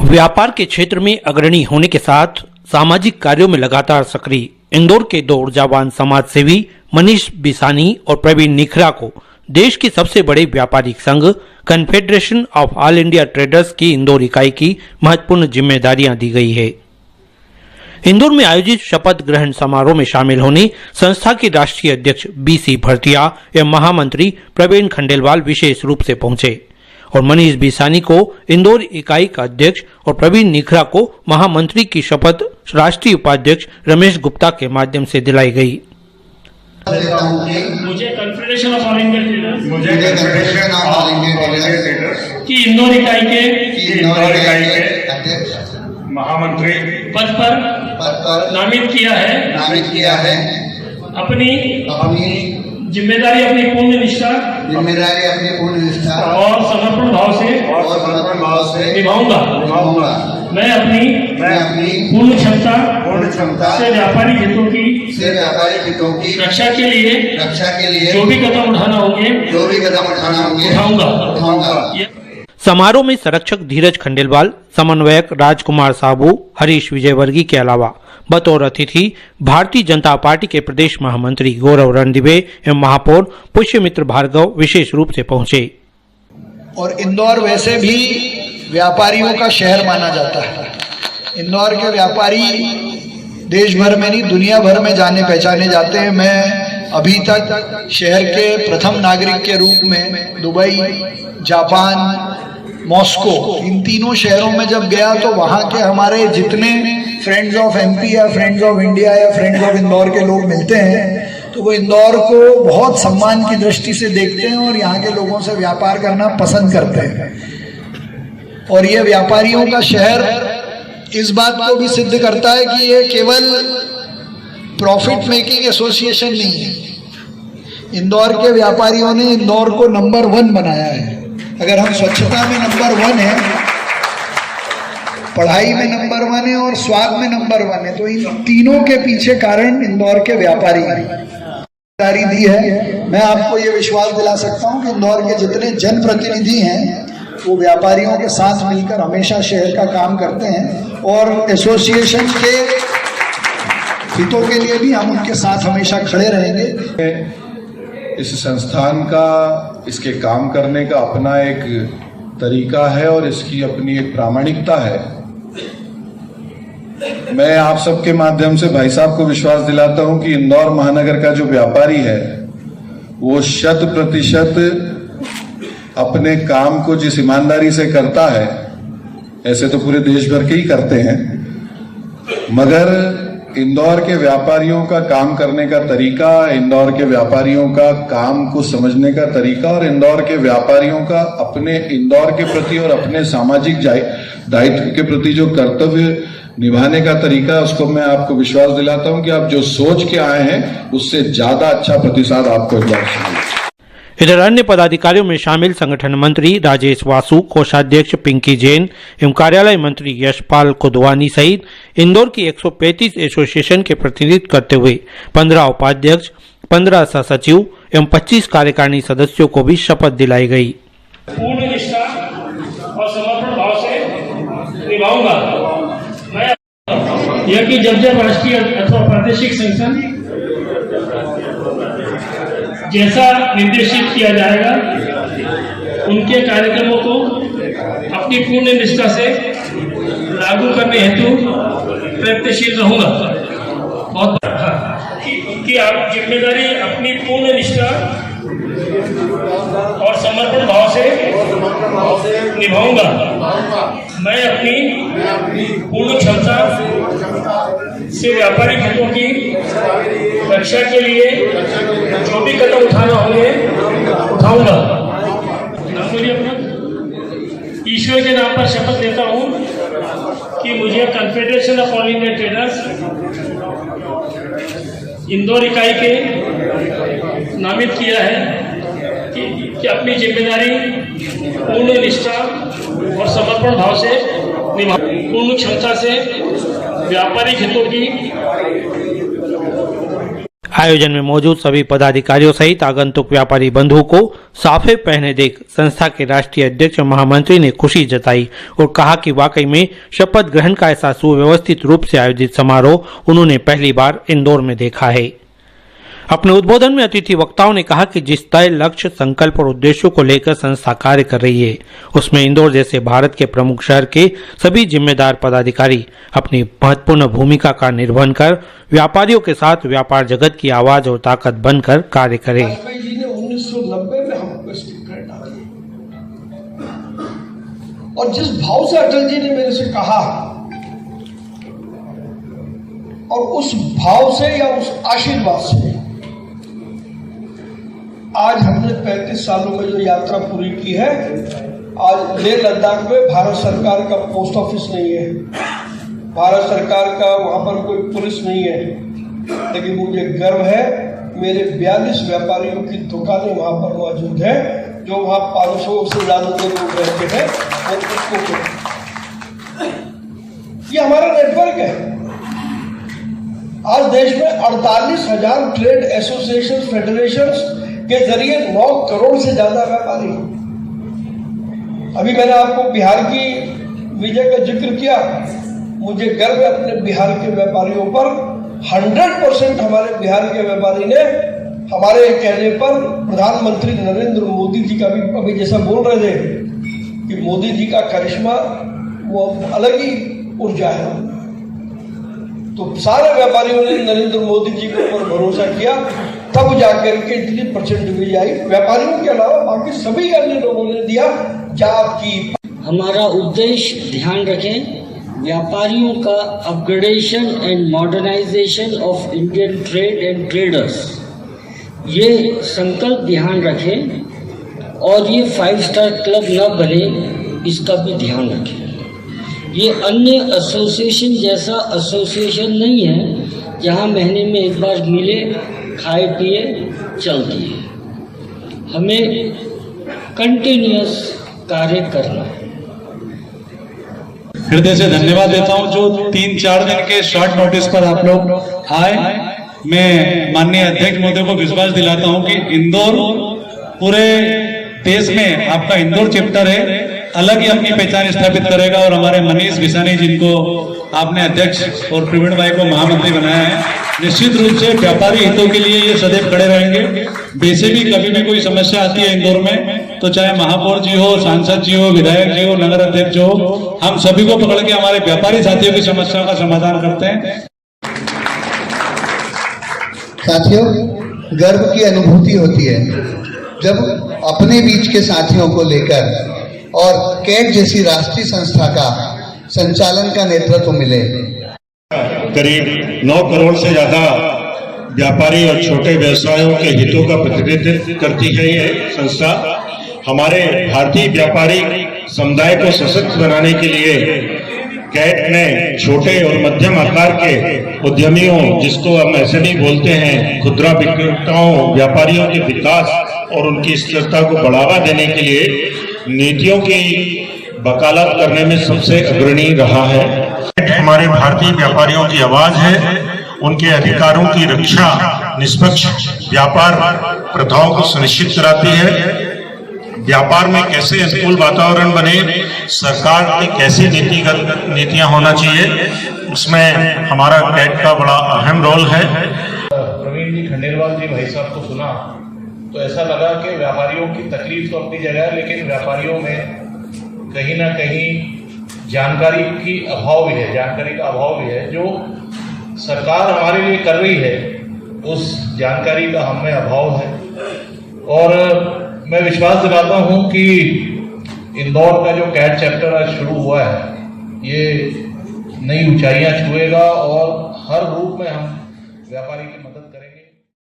व्यापार के क्षेत्र में अग्रणी होने के साथ सामाजिक कार्यों में लगातार सक्रिय इंदौर के दो ऊर्जावान समाज सेवी मनीष बिसानी और प्रवीण निखरा को देश के सबसे बड़े व्यापारिक संघ confederation of all India traders की इंदौर इकाई की महत्वपूर्ण जिम्मेदारियां दी गई है। इंदौर में आयोजित शपथ ग्रहण समारोह में शामिल होने संस्था के राष्ट्रीय अध्यक्ष BC भरतिया एवं महामंत्री प्रवीण खंडेलवाल विशेष रूप से पहुंचे और मनीष बिसानी को इंदौर इकाई का अध्यक्ष और प्रवीण निखरा को महामंत्री की शपथ राष्ट्रीय उपाध्यक्ष रमेश गुप्ता के माध्यम से दिलाई गई। मुझे confederation of all India traders की इंदौर इकाई के महामंत्री पद पर नामित किया है। अपनी जिम्मेदारी अपनी पूर्ण निष्ठा और समर्पण भाव से निभाऊंगा। मैं अपनी पूर्ण क्षमता से व्यापारिक हितों की रक्षा के लिए जो भी कदम उठाना होंगे उठाऊंगा। समारोह में संरक्षक धीरज खंडेलवाल, समन्वयक राजकुमार साबू, हरीश विजयवर्गीय के अलावा बतौर अतिथि भारतीय जनता पार्टी के प्रदेश महामंत्री गौरव रणदिवे एवं महापौर पुष्यमित्र भार्गव विशेष रूप से पहुंचे। और इंदौर वैसे भी व्यापारियों का शहर माना जाता है। इंदौर के व्यापारी देश भर में नहीं दुनिया भर में जाने पहचाने जाते हैं। मैं अभी तक शहर के प्रथम नागरिक के रूप में दुबई, जापान, मॉस्को इन तीनों शहरों में जब गया तो वहाँ के हमारे जितने फ्रेंड्स ऑफ MP या फ्रेंड्स ऑफ इंडिया या फ्रेंड्स ऑफ इंदौर के लोग मिलते हैं तो वो इंदौर को बहुत सम्मान की दृष्टि से देखते हैं और यहाँ के लोगों से व्यापार करना पसंद करते हैं। और ये व्यापारियों का शहर इस बात को भी सिद्ध करता है कि ये केवल प्रॉफिट मेकिंग एसोसिएशन नहीं है। इंदौर के व्यापारियों ने इंदौर को नंबर 1 बनाया है। अगर हम स्वच्छता में नंबर 1 है, पढ़ाई में नंबर 1 है और स्वाद में नंबर 1 है, तो इन तीनों के पीछे कारण इंदौर के व्यापारी जिम्मेदारी दी है। मैं आपको ये विश्वास दिला सकता हूँ कि इंदौर के जितने जनप्रतिनिधि हैं वो व्यापारियों के साथ मिलकर हमेशा शहर का काम करते हैं और एसोसिएशन के हितों के लिए भी हम उनके साथ हमेशा खड़े रहेंगे। इस संस्थान का, इसके काम करने का अपना एक तरीका है और इसकी अपनी एक प्रामाणिकता है। मैं आप सबके माध्यम से भाई साहब को विश्वास दिलाता हूं कि इंदौर महानगर का जो व्यापारी है वो 100% अपने काम को जिस ईमानदारी से करता है, ऐसे तो पूरे देश भर के ही करते हैं, मगर इंदौर के व्यापारियों का काम करने का तरीका, इंदौर के व्यापारियों का काम को समझने का तरीका और इंदौर के व्यापारियों का अपने इंदौर के प्रति और अपने सामाजिक दायित्व के प्रति जो कर्तव्य निभाने का तरीका है, उसको मैं आपको विश्वास दिलाता हूं कि आप जो सोच के आए हैं उससे ज्यादा अच्छा प्रतिसाद आपको मिलेगा। इधर अन्य पदाधिकारियों में शामिल संगठन मंत्री राजेश वासु, कोषाध्यक्ष पिंकी जैन एवं कार्यालय मंत्री यशपाल कोदवानी सहित इंदौर की 135 एसोसिएशन के प्रतिनिधित्व करते हुए 15 उपाध्यक्ष, 15 सहसचिव एवं 25 कार्यकारिणी सदस्यों को भी शपथ दिलाई गई। पूर्ण निष्ठा और समर्पण भाव से निभाऊंगा। मैं यह कि जब राष्ट्रीय अथवा प्रादेशिक संगठन जैसा निर्देशित किया जाएगा उनके कार्यक्रमों को अपनी पूर्ण निष्ठा से लागू करने हेतु प्रयत्नशील रहूंगा। बहुत कि आप जिम्मेदारी अपनी पूर्ण निष्ठा और समर्पण भाव से निभाऊंगा। मैं अपनी पूर्ण क्षमता से व्यापारिक हितों की रक्षा के लिए जो भी कदम उठाना होंगे उठाऊंगा। ईश्वर के नाम पर शपथ लेता हूं कि मुझे confederation of all India traders Indore इकाई के नामित किया है कि अपनी जिम्मेदारी पूर्ण निष्ठा और समर्पण भाव से निभा, पूर्ण क्षमता से व्यापारिक हितों की आयोजन में मौजूद सभी पदाधिकारियों सहित आगंतुक व्यापारी बंधुओं को साफे पहने देख संस्था के राष्ट्रीय अध्यक्ष महामंत्री ने खुशी जताई और कहा कि वाकई में शपथ ग्रहण का ऐसा सुव्यवस्थित रूप से आयोजित समारोह उन्होंने पहली बार इंदौर में देखा है। अपने उद्बोधन में अतिथि वक्ताओं ने कहा कि जिस तय लक्ष्य, संकल्प और उद्देश्यों को लेकर संस्था कार्य कर रही है, उसमें इंदौर जैसे भारत के प्रमुख शहर के सभी जिम्मेदार पदाधिकारी अपनी महत्वपूर्ण भूमिका का निर्वहन कर व्यापारियों के साथ व्यापार जगत की आवाज और ताकत बनकर कार्य करें। वाजपेयी जी ने 1990 में हमको स्पीकर डाला और जिस भाव से अटल जी ने मेरे से कहा और उस भाव से या उस आशीर्वाद से आज हमने 35 सालों में जो यात्रा पूरी की है, आज लेह लद्दाख में भारत सरकार का पोस्ट ऑफिस नहीं है, भारत सरकार का वहां पर कोई पुलिस नहीं है, लेकिन मुझे गर्व है मेरे 42 व्यापारियों की दुकानें वहां पर मौजूद है, जो वहां 500 से ज्यादा लोग रहते हैं और उसको ये हमारा नेटवर्क है। आज देश में 48,000 ट्रेड एसोसिएशन फेडरेशंस के जरिए 9 करोड़ से ज्यादा व्यापारी। अभी मैंने आपको बिहार की विजय का जिक्र किया, मुझे गर्व है अपने बिहार के व्यापारियों पर। 100% हमारे बिहार के व्यापारी ने हमारे कहने पर प्रधानमंत्री नरेंद्र मोदी जी का भी अभी जैसा बोल रहे थे कि मोदी जी का करिश्मा वो अलग ही ऊर्जा है, तो सारे व्यापारियों ने नरेंद्र मोदी जी के ऊपर भरोसा किया, तब जाकर के इतनी % आई। व्यापारियों के अलावा बाकी सभी अन्य लोगों ने दिया। जाति हमारा उद्देश्य ध्यान रखें, व्यापारियों का upgradation and modernization of Indian trade and traders, ये संकल्प ध्यान रखें और ये 5 स्टार क्लब न बने, इसका भी ध्यान रखें। ये अन्य एसोसिएशन जैसा एसोसिएशन नहीं है जहां महीने में एक बार मिले, खाए पिए चल दिए। हमें कंटिन्यूअस कार्य करना है। हृदय से धन्यवाद देता हूं जो 3-4 दिन के शॉर्ट नोटिस पर आप लोग आए। मैं माननीय अध्यक्ष महोदय को विश्वास दिलाता हूं कि इंदौर पूरे देश में आपका इंदौर चैप्टर है, अलग ही अपनी पहचान स्थापित करेगा और हमारे मनीष बिसानी जिनको आपने अध्यक्ष और प्रवीण भाई को महामंत्री बनाया है, निश्चित रूप से व्यापारी हितों के लिए ये सदैव खड़े रहेंगे। वैसे भी कभी भी कोई समस्या आती है इंदौर में, तो चाहे महापौर जी हो, सांसद जी हो, विधायक जी हो, नगर अध्यक्ष हो, हम सभी को पकड़ के हमारे व्यापारी साथियों की समस्या का समाधान करते हैं। साथियों, गर्व की अनुभूति होती है जब अपने बीच के साथियों को लेकर और कैट जैसी राष्ट्रीय संस्था का संचालन का नेतृत्व मिले। करीब 9 करोड़ से ज्यादा व्यापारी और छोटे व्यवसायों के हितों का प्रतिनिधित्व करती है ये संस्था। हमारे भारतीय व्यापारी समुदाय को सशक्त बनाने के लिए कैट ने छोटे और मध्यम आकार के उद्यमियों, जिसको हम एसएमई बोलते हैं, खुदरा विक्रेताओं, व्यापारियों के विकास और उनकी स्थिरता को बढ़ावा देने के लिए नीतियों की वकालत करने में सबसे अग्रणी रहा है। हमारे भारतीय व्यापारियों की आवाज है, उनके अधिकारों की रक्षा, निष्पक्ष व्यापार प्रथाओं को सुनिश्चित कराती है। व्यापार में कैसे अनुकूल वातावरण बने, सरकार की कैसी नीतियां होना चाहिए, उसमें हमारा कैट का बड़ा अहम रोल है। प्रवीण जी खंडेलवाल जी भाई साहब को सुना तो ऐसा लगा कि व्यापारियों की तकलीफ तो अपनी जगह है, लेकिन व्यापारियों में कहीं ना कहीं जानकारी की अभाव भी है, जानकारी का अभाव भी है। जो सरकार हमारे लिए कर रही है उस जानकारी का हमें अभाव है, और मैं विश्वास दिलाता हूं कि इंदौर का जो कैट चैप्टर आज शुरू हुआ है ये नई ऊंचाइयां छुएगा और हर रूप में हम व्यापारी की मदद